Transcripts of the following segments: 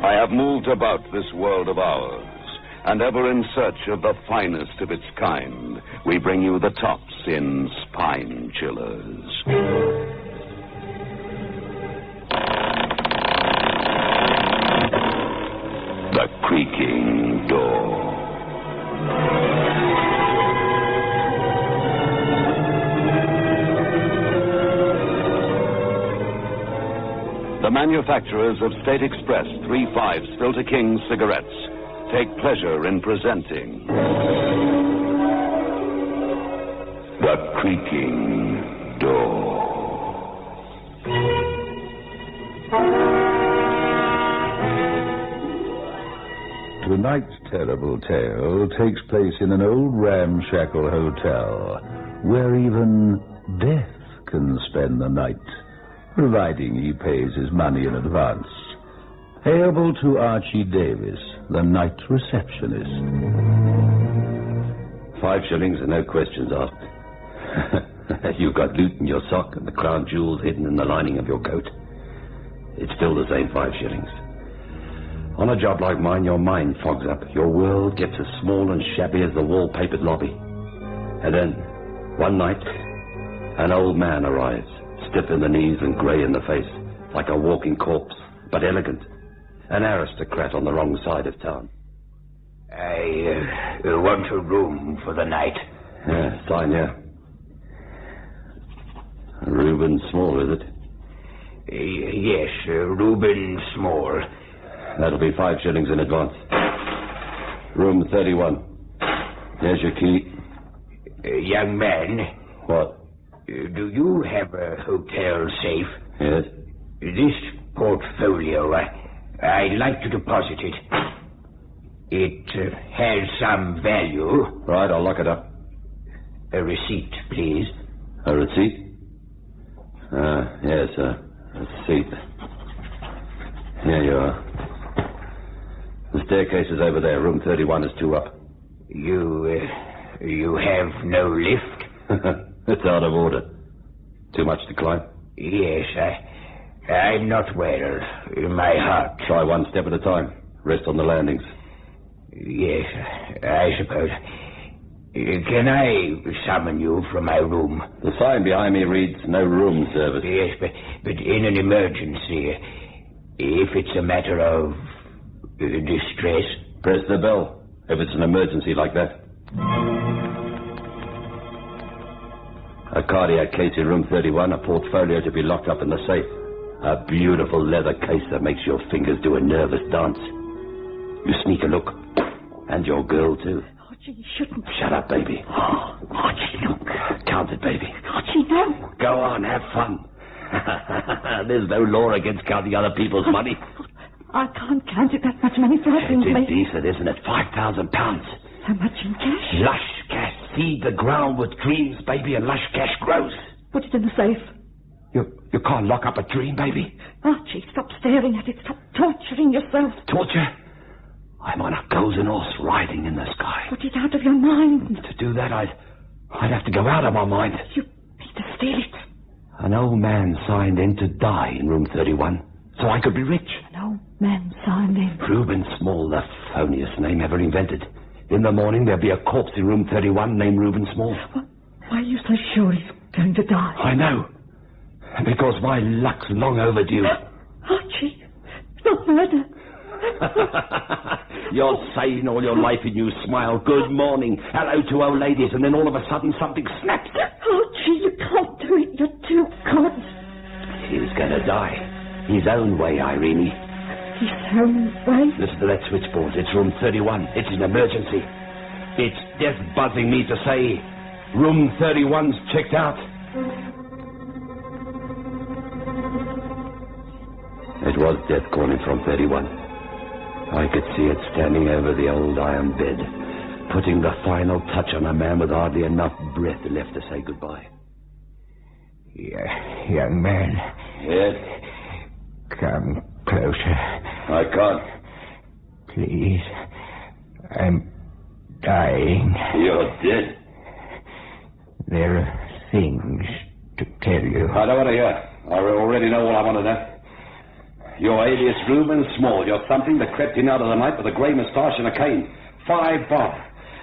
I have moved about this world of ours, and ever in search of the finest of its kind, we bring you the tops in spine chillers. The Creaking Door. The manufacturers of State Express 3/5 Filter King cigarettes take pleasure in presenting The Creaking Door. Tonight's terrible tale takes place in an old ramshackle hotel where even death can spend the night, providing he pays his money in advance. Payable to Archie Davis, the night receptionist. 5 shillings and no questions asked. You've got loot in your sock and the crown jewels hidden in the lining of your coat. It's still the same 5 shillings. On a job like mine, your mind fogs up. Your world gets as small and shabby as the wallpapered lobby. And then, one night, an old man arrives, stiff in the knees and grey in the face, like a walking corpse, but elegant. An aristocrat on the wrong side of town. I want a room for the night. Yeah, sign here. Reuben Small, is it? Yes, Reuben Small. That'll be 5 shillings in advance. Room 31. There's your key. Young man. What? Do you have a hotel safe? Yes. This portfolio, I'd like to deposit it. It has some value. Right, I'll lock it up. A receipt, please. A receipt? Yes, a receipt. Here you are. The staircase is over there. Room 31 is 2 up. You have no lift? It's out of order. Too much to climb? Yes, I'm not well in my heart. Try one step at a time. Rest on the landings. Yes, I suppose. Can I summon you from my room? The sign behind me reads, no room service. Yes, but in an emergency, if it's a matter of distress. Press the bell, if it's an emergency like that. A cardiac case in room 31, a portfolio to be locked up in the safe. A beautiful leather case that makes your fingers do a nervous dance. You sneak a look. And your girl, too. Archie, you shouldn't. Shut up, baby. Archie, look. Count it, baby. Archie, no. Go on, have fun. There's no law against counting other people's money. I can't count it. That much money frightens me. It's indecent, isn't it? £5,000. So much in cash? Lush cash. Seed the ground with dreams, baby, and lush cash grows. Put it in the safe. You can't lock up a dream, baby. Archie, stop staring at it. Stop torturing yourself. Torture? I'm on a golden horse riding in the sky. Put it out of your mind. To do that, I'd have to go out of my mind. You need to steal it. An old man signed in to die in room 31, so I could be rich. An old man signed in. Reuben Small, the phoniest name ever invented. In the morning, there'll be a corpse in room 31 named Reuben Small. Why are you so sure he's going to die? I know. Because my luck's long overdue. Archie, not murder. You're sane all your life and you smile. Good morning. Hello to old ladies, and then all of a sudden something snaps. Archie, you can't do it. You're too good. He's going to die. His own way, Irene. His own way? Listen to that switchboard. It's room 31. It's an emergency. It's death buzzing me to say, room 31's checked out. It was death calling from 31. I could see it standing over the old iron bed, putting the final touch on a man with hardly enough breath left to say goodbye. Yeah, young man. Yes? Come closer. I can't. Please. I'm dying. You're dead. There are things to tell you. I don't want to hear. I already know all I want to know. You're alias Reuben Small. You're something that crept in out of the night with a grey moustache and a cane. $5 bob.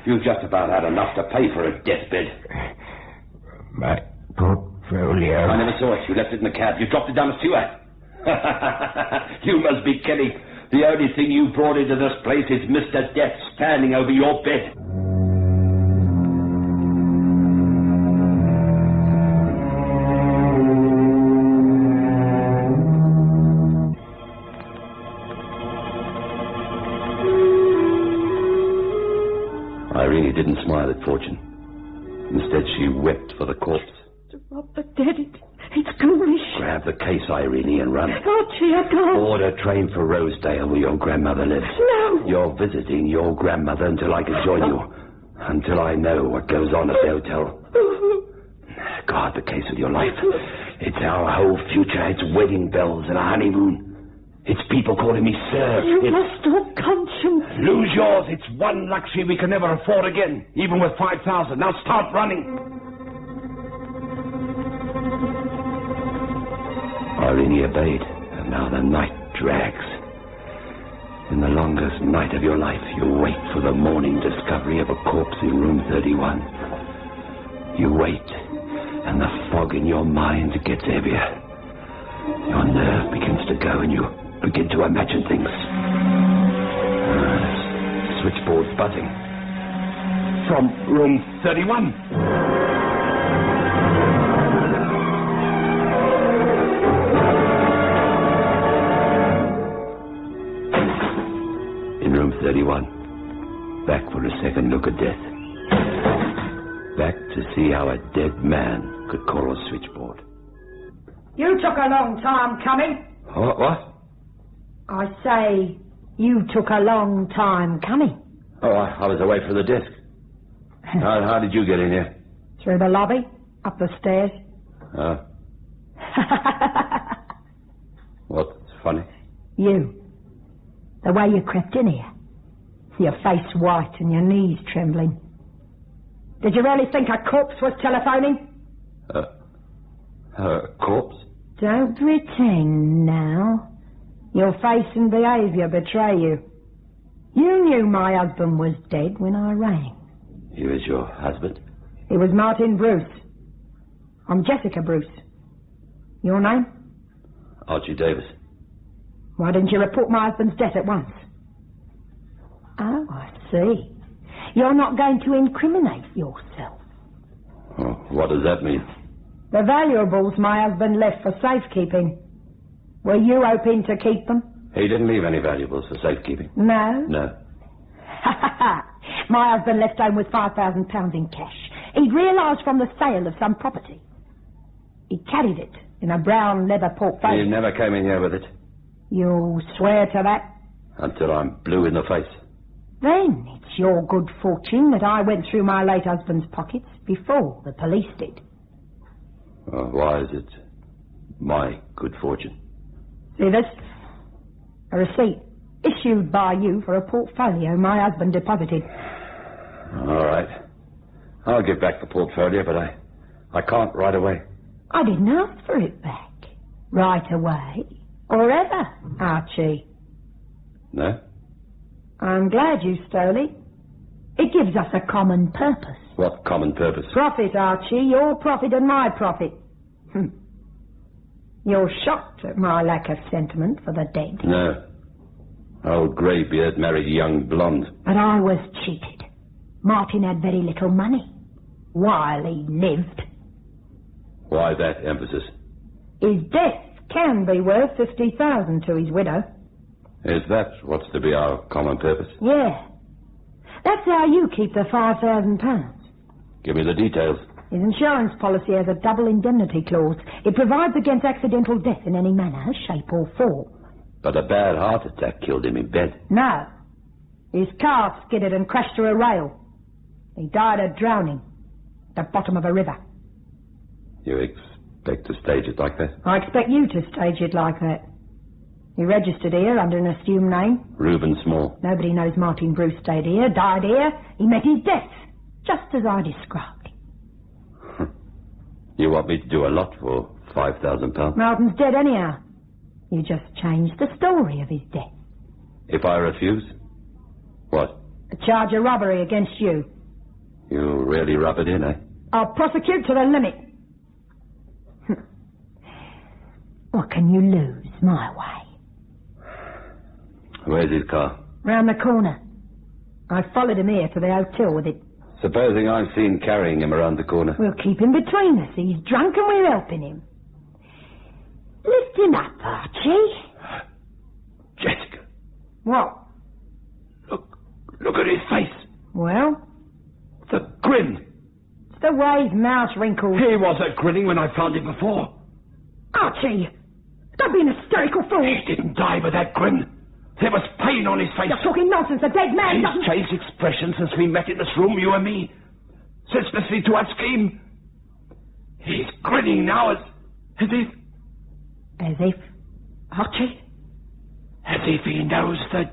You've just about had enough to pay for a deathbed. My portfolio. I never saw it. You left it in the cab. You dropped it down the sewer. You must be kidding. The only thing you brought into this place is Mr. Death standing over your bed. Irene didn't smile at Fortune. Instead, she wept for the corpse. To rob the dead, it's ghoulish. Grab the case, Irene, and run. Archie, I can't. Board a train for Rosedale, where your grandmother lives. No. You're visiting your grandmother until I can join you. Until I know what goes on at the hotel. Guard the case with your life. It's our whole future. It's wedding bells and a honeymoon. It's people calling me sir. You must have conscience. Lose yours. It's one luxury we can never afford again, even with 5,000. Now start running. Irene obeyed, and now the night drags. In the longest night of your life, you wait for the morning discovery of a corpse in room 31. You wait, and the fog in your mind gets heavier. Your nerve begins to go, and you begin to imagine things. Switchboard buzzing. From room 31. In room 31. Back for a second look at death. Back to see how a dead man could call a switchboard. You took a long time coming. What? I say, you took a long time coming. Oh, I was away from the desk. How did you get in here? Through the lobby, up the stairs. Oh. What's funny? You. The way you crept in here. Your face white and your knees trembling. Did you really think a corpse was telephoning? Corpse? Don't pretend now. Your face and behaviour betray you. You knew my husband was dead when I rang. He was your husband? He was Martin Bruce. I'm Jessica Bruce. Your name? Archie Davis. Why didn't you report my husband's death at once? Oh, I see. You're not going to incriminate yourself. Oh, what does that mean? The valuables my husband left for safekeeping. Were you hoping to keep them? He didn't leave any valuables for safekeeping. No? No. My husband left home with £5,000 in cash. He'd realised from the sale of some property. He carried it in a brown leather portfolio. He never came in here with it. You swear to that? Until I'm blue in the face. Then it's your good fortune that I went through my late husband's pockets before the police did. Why is it my good fortune? See this? A receipt issued by you for a portfolio my husband deposited. All right. I'll give back the portfolio, but I can't right away. I didn't ask for it back. Right away. Or ever, Archie. No? I'm glad you stole it. It gives us a common purpose. What common purpose? Profit, Archie. Your profit and my profit. You're shocked at my lack of sentiment for the dead. No. Old greybeard married a young blonde. But I was cheated. Martin had very little money while he lived. Why that emphasis? His death can be worth $50,000 to his widow. Is that what's to be our common purpose? Yeah. That's how you keep the £5,000. Give me the details. His insurance policy has a double indemnity clause. It provides against accidental death in any manner, shape or form. But a bad heart attack killed him in bed. No. His car skidded and crashed through a rail. He died of drowning at the bottom of a river. You expect to stage it like that? I expect you to stage it like that. He registered here under an assumed name. Reuben Small. Nobody knows Martin Bruce stayed here, died here. He met his death, just as I described. You want me to do a lot for £5,000? Martin's dead anyhow. You just changed the story of his death. If I refuse? What? A charge of robbery against you. You really rub it in, eh? I'll prosecute to the limit. What can you lose my way? Where's his car? Round the corner. I followed him here to the hotel with it. Supposing I'm seen carrying him around the corner. We'll keep him between us. He's drunk and we're helping him. Lift him up, Archie. Jessica. What? Look at his face. Well? The grin. It's the way his mouth's wrinkled. He wasn't grinning when I found him before. Archie! Don't be an hysterical fool. He didn't die with that grin. There was pain on his face. You're talking nonsense. A dead man doesn't... He's changed expression since we met in this room, you and me. Since listening to our scheme. He's grinning now as if... As if? Archie? As if he knows the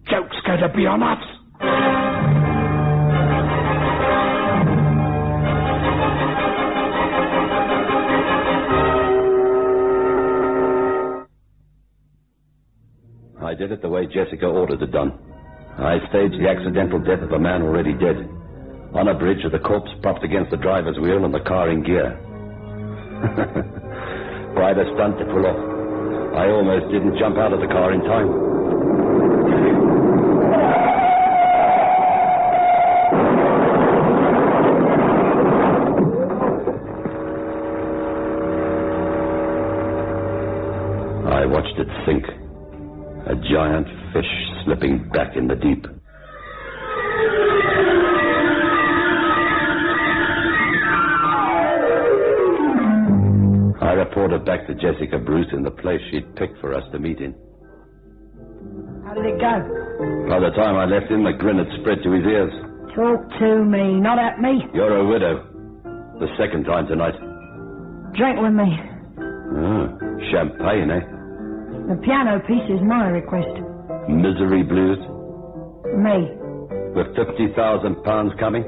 joke's going to be on us. I did it the way Jessica ordered it done. I staged the accidental death of a man already dead. On a bridge with the corpse propped against the driver's wheel and the car in gear. Quite a stunt to pull off. I almost didn't jump out of the car in time. I watched it sink. A giant fish slipping back in the deep. I reported back to Jessica Bruce in the place she'd picked for us to meet in. How did it go? By the time I left him, the grin had spread to his ears. Talk to me, not at me. You're a widow. The second time tonight. Drink with me. Oh, champagne, eh? The piano piece is my request. Misery blues? Me. With £50,000 coming?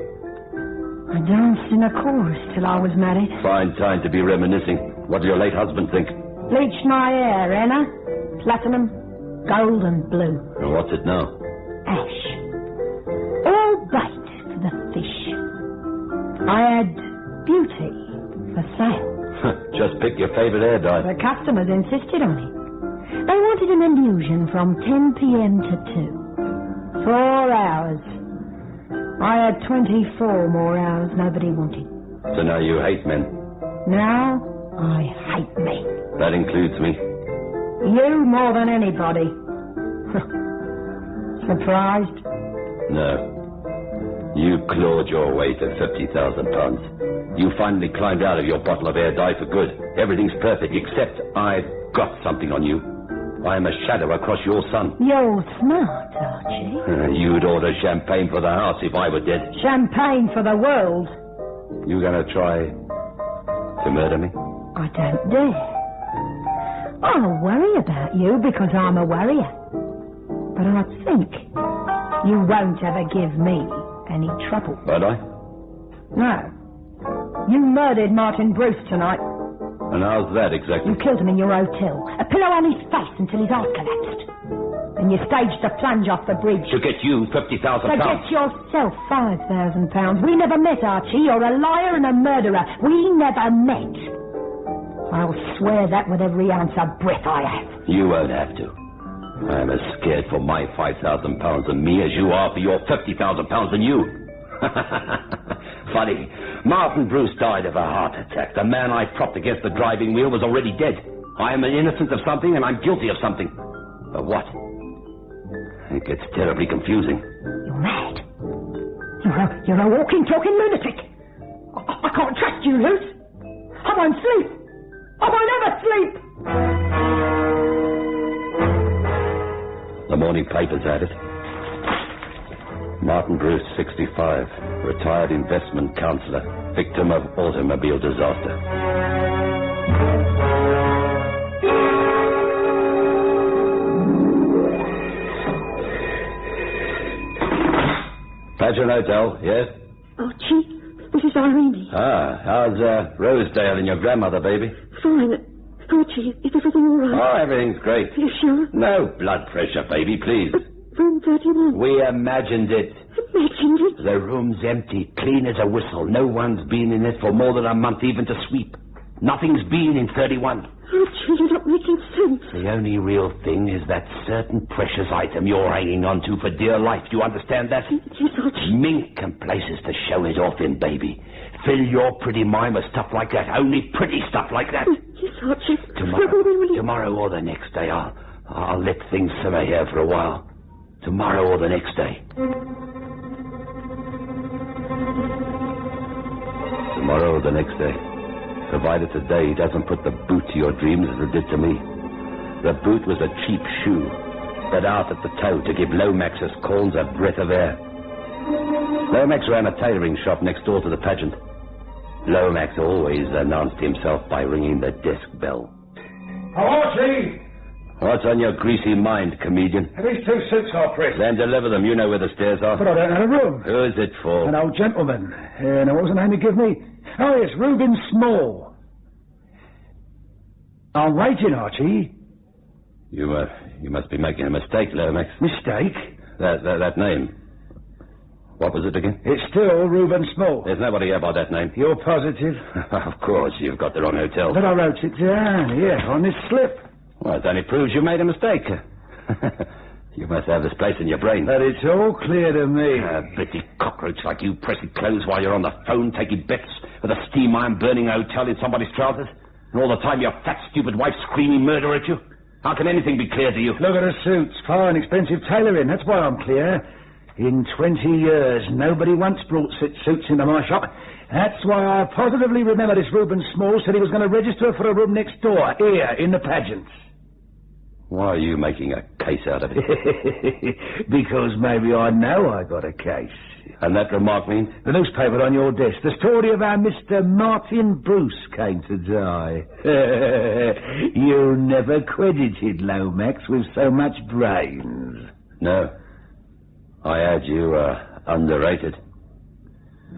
I danced in a chorus till I was married. Fine time to be reminiscing. What did your late husband think? Bleached my hair, Anna. Platinum, gold and blue. And what's it now? Ash. All bait for the fish. I had beauty for sale. Just pick your favourite hair dye. The customers insisted on it. They wanted an illusion from 10 p.m. to 2. 4 hours. I had 24 more hours nobody wanted. So now you hate men? Now I hate me. That includes me. You more than anybody. Surprised? No. You clawed your way to £50,000. You finally climbed out of your bottle of air dye for good. Everything's perfect, except I've got something on you. I'm a shadow across your sun. You're smart, Archie. You'd order champagne for the house if I were dead. Champagne for the world. You gonna try to murder me? I don't dare. I'll worry about you because I'm a worrier. But I think you won't ever give me any trouble. Won't I? No. You murdered Martin Bruce tonight. And how's that exactly? You killed him in your hotel. A pillow on his face until his heart collapsed. And you staged the plunge off the bridge. To get you £50,000. To get yourself £5,000. We never met, Archie. You're a liar and a murderer. We never met. I'll swear that with every ounce of breath I have. You won't have to. I'm as scared for my £5,000 and me as you are for your £50,000 and you. Funny. Martin Bruce died of a heart attack. The man I propped against the driving wheel was already dead. I am innocent of something and I'm guilty of something. Of what? It gets terribly confusing. You're mad. You're a walking, talking lunatic. I can't trust you, Luce. I won't sleep. I won't ever sleep. The morning papers had it. Martin Bruce, 65, retired investment counselor, victim of automobile disaster. Pageant Hotel, yes? Archie, this is Irene. Ah, how's Rosedale and your grandmother, baby? Fine. Archie, Archie, is everything all right? Oh, everything's great. Are you sure? No blood pressure, baby, please. Room 31. We imagined it. Imagined it? The room's empty, clean as a whistle. No one's been in it for more than a month even to sweep. Nothing's been in 31. Archie, you're not making sense. The only real thing is that certain precious item you're hanging on to for dear life. Do you understand that? Yes, Archie. Mink and places to show it off in, baby. Fill your pretty mind with stuff like that. Only pretty stuff like that. Yes, Archie. Tomorrow or the next day, I'll let things simmer here for a while. Tomorrow or the next day. Tomorrow or the next day. Provided today doesn't put the boot to your dreams as it did to me. The boot was a cheap shoe, spread out at the toe to give Lomax's calls a breath of air. Lomax ran a tailoring shop next door to the pageant. Lomax always announced himself by ringing the desk bell. Archie! What's on your greasy mind, comedian? These 2 suits are pressed. Then deliver them. You know where the stairs are. But I don't have a room. Who is it for? An old gentleman. Now, what was the name he gave me? Oh, yes, Reuben Small. I'm waiting, Archie. You must be making a mistake, Lomax. Mistake? That name. What was it again? It's still Reuben Small. There's nobody here by that name. You're positive? Of course, you've got the wrong hotel. But I wrote it down, yeah, on this slip. Well, it only proves you made a mistake. You must have this place in your brain. But it's all clear to me. A bitty cockroach like you pressing clothes while you're on the phone, taking bets with a steam iron burning a hotel in somebody's trousers. And all the time your fat, stupid wife screaming murder at you. How can anything be clear to you? Look at the suits. Fine, expensive tailoring. That's why I'm clear. In 20 years, nobody once brought suits into my shop. That's why I positively remember this Reuben Small said he was going to register for a room next door, here, in the pageants. Why are you making a case out of it? Because maybe I know I got a case. And that remark means? The newspaper on your desk. The story of how Mr. Martin Bruce came to die. You never credited Lomax with so much brains. No. I had you underrated.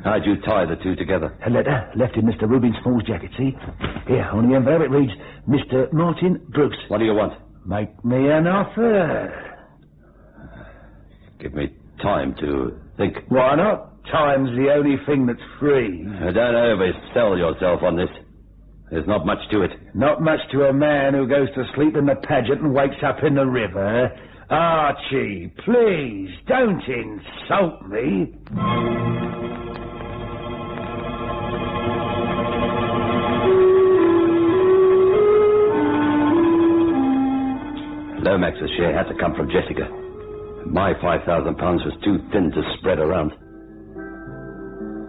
How'd you tie the two together? A letter left in Mr. Reuben Small's jacket, see? Here, on the envelope it reads, Mr. Martin Bruce. What do you want? Make me an offer. Give me time to think. Why not? Time's the only thing that's free. Don't oversell yourself on this. There's not much to it. Not much to a man who goes to sleep in the pageant and wakes up in the river. Archie, please, don't insult me. Lomax's share had to come from Jessica. My £5,000 was too thin to spread around.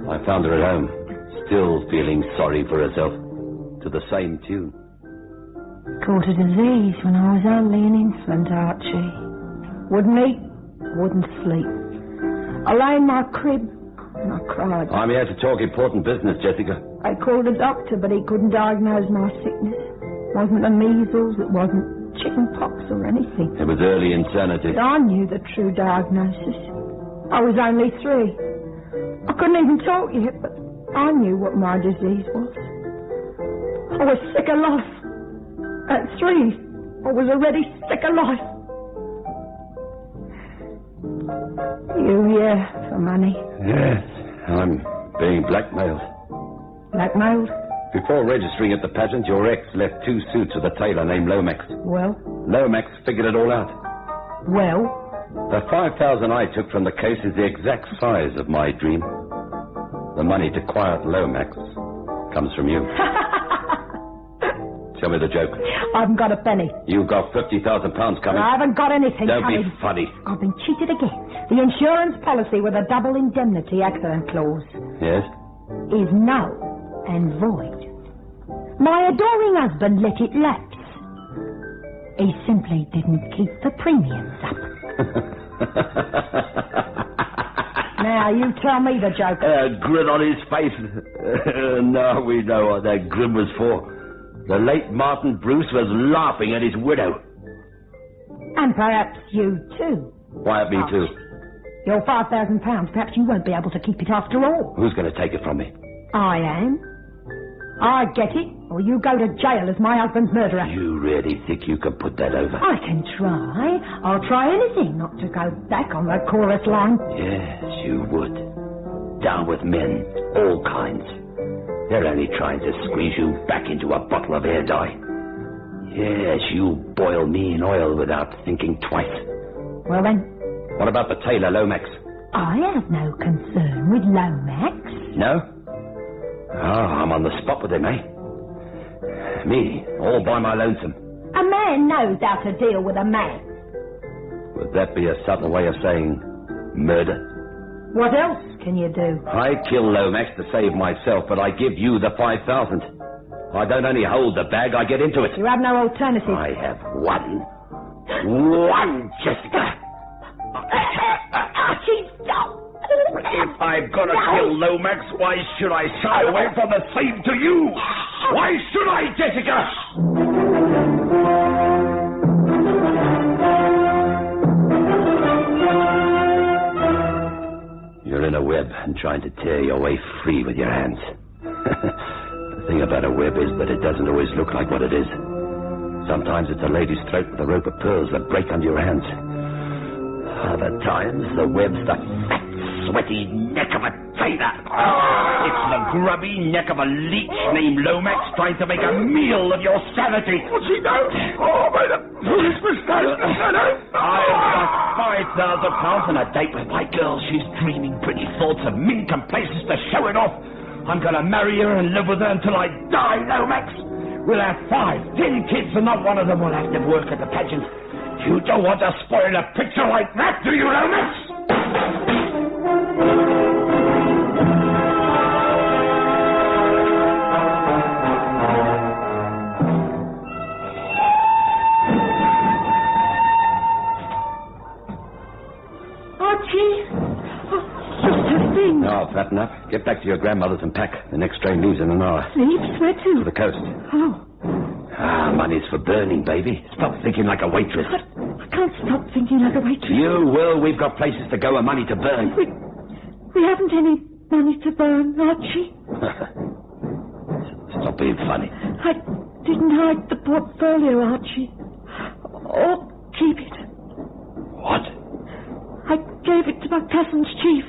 I found her at home, still feeling sorry for herself, to the same tune. Caught a disease when I was only an infant, Archie. Wouldn't eat, wouldn't sleep. I lay in my crib and I cried. I'm here to talk important business, Jessica. I called a doctor, but he couldn't diagnose my sickness. It wasn't the measles, it wasn't chicken pox or anything. It was early insanity. But I knew the true diagnosis. I was only 3. I couldn't even talk yet, but I knew what my disease was. I was sick of life. At 3, I was already sick of life. You here for money? Yes, I'm being blackmailed. Blackmailed? Before registering at the pageant, your ex left 2 suits with a tailor named Lomax. Well? Lomax figured it all out. Well? The $5,000 I took from the case is the exact size of my dream. The money to quiet Lomax comes from you. Tell me the joke. I haven't got a penny. You've got £50,000 coming. I haven't got anything Don't coming. be funny. I've been cheated again. The insurance policy with a double indemnity accident clause Yes? is null and void. My adoring husband let it lapse. He simply didn't keep the premiums up. Now, you tell me the joke. Grin on his face. Now we know what that grin was for. The late Martin Bruce was laughing at his widow. And perhaps you too. Why me too? Your £5,000, perhaps you won't be able to keep it after all. Who's going to take it from me? I am. I get it or you go to jail as my husband's murderer. You really think you can put that over? I can try. I'll try anything not to go back on the chorus line. Yes, you would. Down with men, all kinds. They're only trying to squeeze you back into a bottle of air dye. Yes, you boil me in oil without thinking twice. Well then, What about the tailor, Lomax? I have no concern with Lomax. No? I'm on the spot with him, eh? Me, all by my lonesome. A man knows how to deal with a man. Would that be a subtle way of saying murder? What else can you do? I kill Lomax to save myself, but I give you the 5,000. I don't only hold the bag, I get into it. You have no alternative. I have one. One, Jessica. Archie, stop. If I'm gonna kill Lomax, why should I shy away from the same to you? Why should I, Jessica? You're in a web and trying to tear your way free with your hands. The thing about a web is that it doesn't always look like what it is. Sometimes it's a lady's throat with a rope of pearls that break under your hands. Other times, the web's the fat, sweaty neck of a tailor. It's the grubby neck of a leech named Lomax trying to make a meal of your sanity. What's he done? Oh, I made a foolish mistake. I've got £5,000 and a date with my girl. She's dreaming pretty thoughts of mink and places to show it off. I'm going to marry her and live with her until I die, Lomax. We'll have 5, 10 kids, and not one of them will have to work at the pageant. You don't want to spoil a picture like that, do you, Lomax? Archie, just a thing. No, fatten up. Get back to your grandmother's and pack. The next train leaves in an hour. Leaves? Where to? To the coast. Oh. Money's for burning, baby. Stop thinking like a waitress. I can't stop thinking like a waitress. You will. We've got places to go and money to burn. We haven't any money to burn, Archie. Stop being funny. I didn't hide the portfolio, Archie. Or keep it. What? I gave it to my cousin's chief,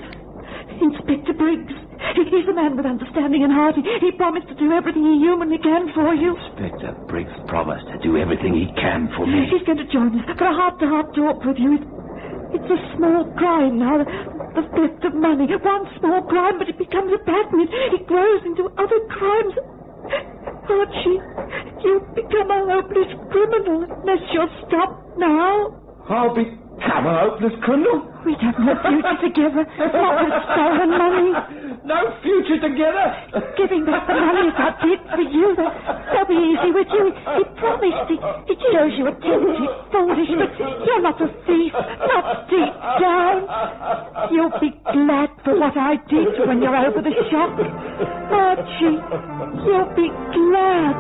Inspector Briggs. He's a man with understanding and heart. He promised to do everything he humanly can for you. Inspector Briggs promised to do everything he can for me. He's going to join us for a heart-to-heart talk with you. It's a small crime now, the theft of money. One small crime, but it becomes a pattern. It grows into other crimes. Archie, you've become a hopeless criminal unless you'll stop now. I'll become a hopeless criminal? We'd have no future together, not with stolen money. No future together? Giving back the money as I did for you, that'll be easy with you. He promised. It shows you are tempted, foolish, but you're not a thief, not deep down. You'll be glad for what I did when you're over the shock. Archie, you'll be glad.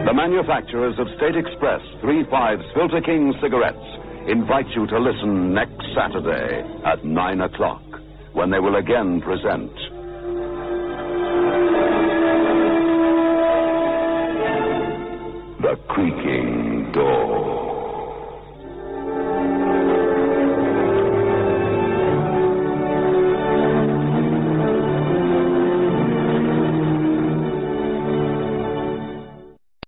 The manufacturers of State Express 3/5 Filter King cigarettes invite you to listen next Saturday at 9 o'clock when they will again present The Creaking Door.